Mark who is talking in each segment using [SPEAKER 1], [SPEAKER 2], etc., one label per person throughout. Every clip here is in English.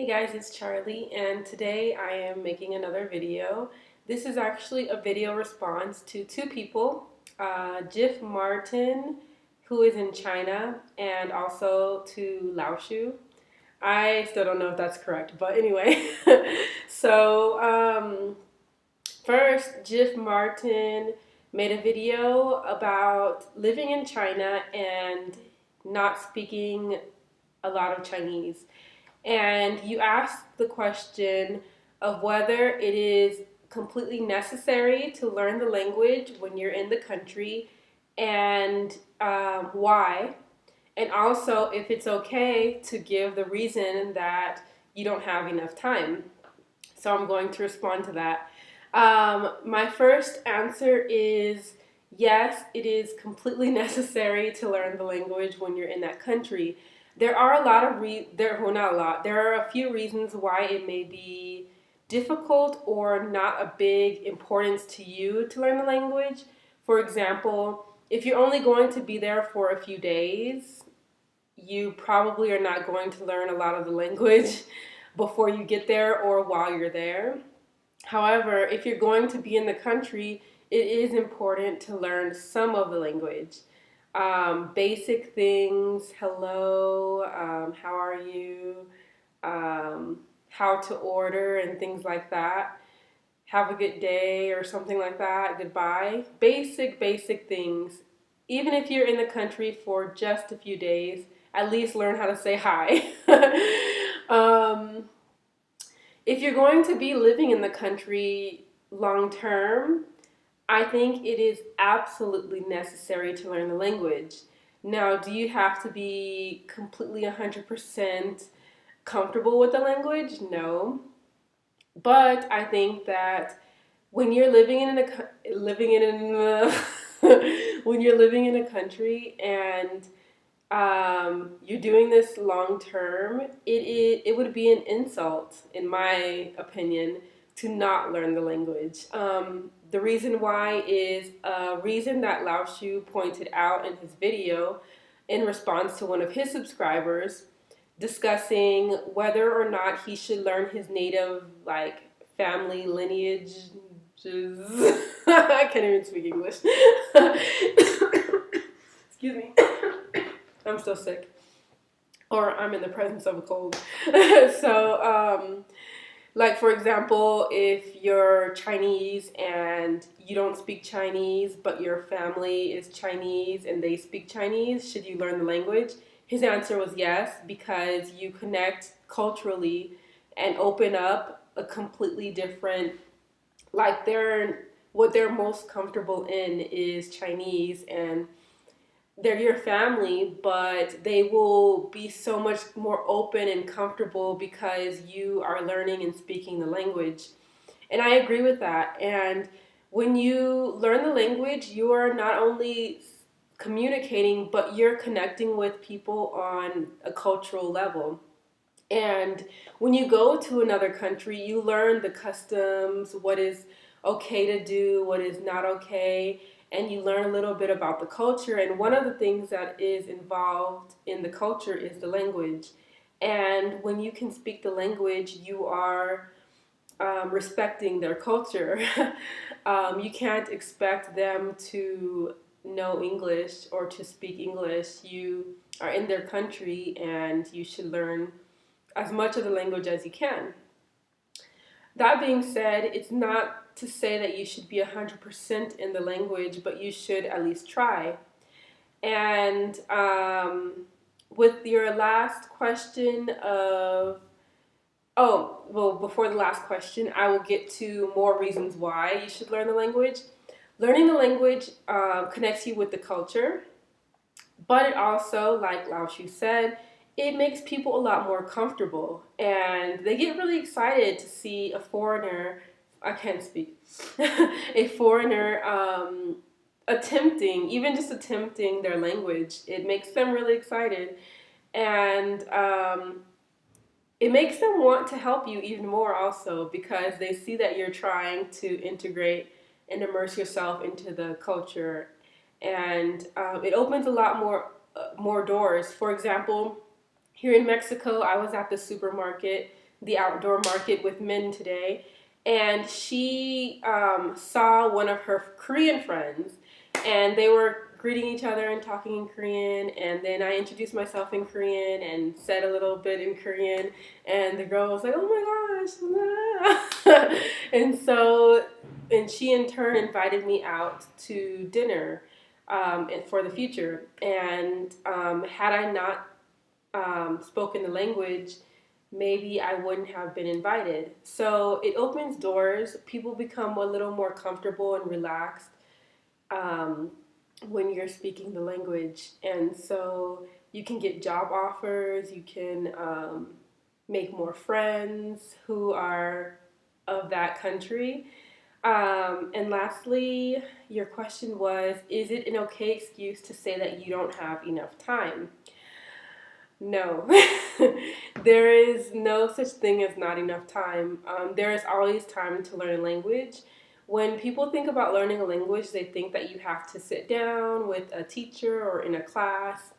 [SPEAKER 1] Hey guys, it's Charlie, and today I am making another video. This is actually a video response to two people, Jiffmartin, who is in China, and also to Laoshu. I still don't know if that's correct, but anyway. so, first, Jiffmartin made a video about living in China and not speaking a lot of Chinese. And you ask the question of whether it is completely necessary to learn the language when you're in the country and why, and also if it's okay to give the reason that you don't have enough time. So I'm going to respond to that. My first answer is yes, it is completely necessary to learn the language when you're in that country. There are a lot of not a lot. There are a few reasons why it may be difficult or not a big importance to you to learn the language. For example, if you're only going to be there for a few days, you probably are not going to learn a lot of the language before you get there or while you're there. However, if you're going to be in the country, it is important to learn some of the language. Basic things, hello, how are you, how to order, and things like that. Have a good day or something like that, goodbye. Basic things. Even if you're in the country for just a few days, at least learn how to say hi. um, if you're going to be living in the country long term, I think it is absolutely necessary to learn the language. Now, do you have to be completely 100% comfortable with the language? No. But I think that when you're living in a when you're living in a country and you're doing this long term, it would be an insult, in my opinion, to not learn the language. The reason why is a reason that Laoshu pointed out in his video in response to one of his subscribers discussing whether or not he should learn his native family lineages. I can't even speak English. Excuse me. I'm still sick. Or I'm in the presence of a cold. So, like for example, if you're Chinese and you don't speak Chinese, but your family is Chinese and they speak Chinese, should you learn the language? His answer was yes, because you connect culturally and open up a completely different, what they're most comfortable in is Chinese, and they're your family, but they will be so much more open and comfortable because you are learning and speaking the language. And I agree with that. And when you learn the language, you are not only communicating, but you're connecting with people on a cultural level. And when you go to another country, you learn the customs, what is okay to do, what is not okay, and you learn a little bit about the culture. And one of the things that is involved in the culture is the language. And when you can speak the language, you are respecting their culture. You can't expect them to know English or to speak English. You are in their country and you should learn as much of the language as you can. That being said, it's not to say that you should be 100% in the language, but you should at least try. And with your last question of, oh, well, before the last question, I will get to more reasons why you should learn the language. Learning the language connects you with the culture, but it also, like Laoshu said, it makes people a lot more comfortable, and they get really excited to see a foreigner, I can't speak, a foreigner even just attempting their language. It makes them really excited, and it makes them want to help you even more also, because they see that you're trying to integrate and immerse yourself into the culture, and it opens a lot more doors. For example, here in Mexico, I was at the supermarket the outdoor market with men today, and she saw one of her Korean friends, and they were greeting each other and talking in Korean, and then I introduced myself in Korean and said a little bit in Korean, and the girl was like, "Oh my gosh," and she in turn invited me out to dinner and for the future, and had I not spoken the language, maybe I wouldn't have been invited. So it opens doors. People become a little more comfortable and relaxed um, when you're speaking the language. And so you can get job offers, you can make more friends who are of that country. And lastly, your question was, is it an okay excuse to say that you don't have enough time? No, there is no such thing as not enough time. There is always time to learn a language. When people think about learning a language, they think that you have to sit down with a teacher or in a class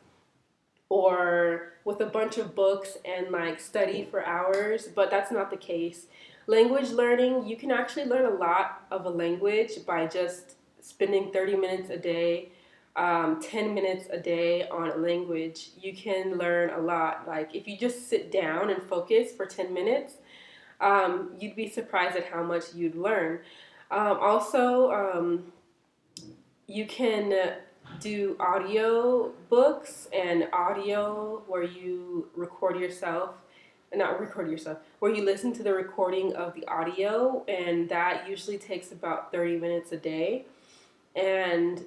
[SPEAKER 1] or with a bunch of books and like study for hours, but that's not the case. Language learning, you can actually learn a lot of a language by just spending 30 minutes a day, 10 minutes a day on a language. You can learn a lot. Like if you just sit down and focus for 10 minutes, you'd be surprised at how much you'd learn. Also, you can do audio books and audio where you record yourself, not record yourself, where you listen to the recording of the audio, and that usually takes about 30 minutes a day. And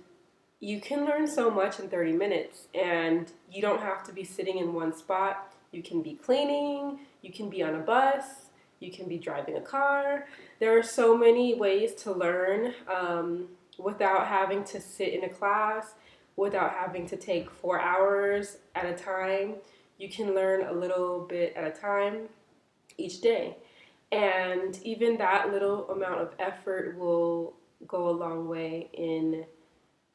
[SPEAKER 1] you can learn so much in 30 minutes, and you don't have to be sitting in one spot. You can be cleaning, you can be on a bus, you can be driving a car. There are so many ways to learn without having to sit in a class, without having to take 4 hours at a time. You can learn a little bit at a time each day. And even that little amount of effort will go a long way in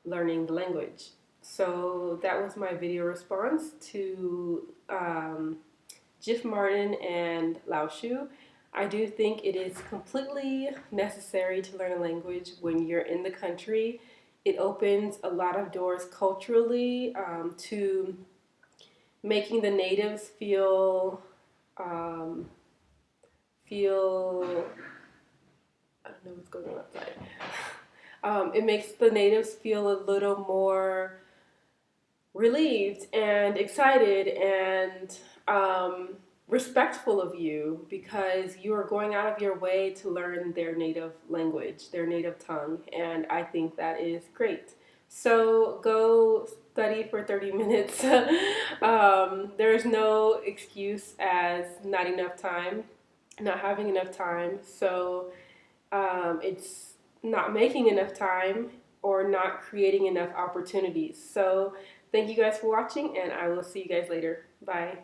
[SPEAKER 1] learning the language. So that was my video response to Jiffmartin and Laoshu. I do think it is completely necessary to learn a language when you're in the country. It opens a lot of doors culturally to making the natives um, feel I don't know what's going on outside. It makes the natives feel a little more relieved and excited and respectful of you because you are going out of your way to learn their native language, their native tongue, and I think that is great. So go study for 30 minutes. There's no excuse as not enough time, not having enough time. So it's not making enough time or not creating enough opportunities. So thank you guys for watching, and I will see you guys later. Bye.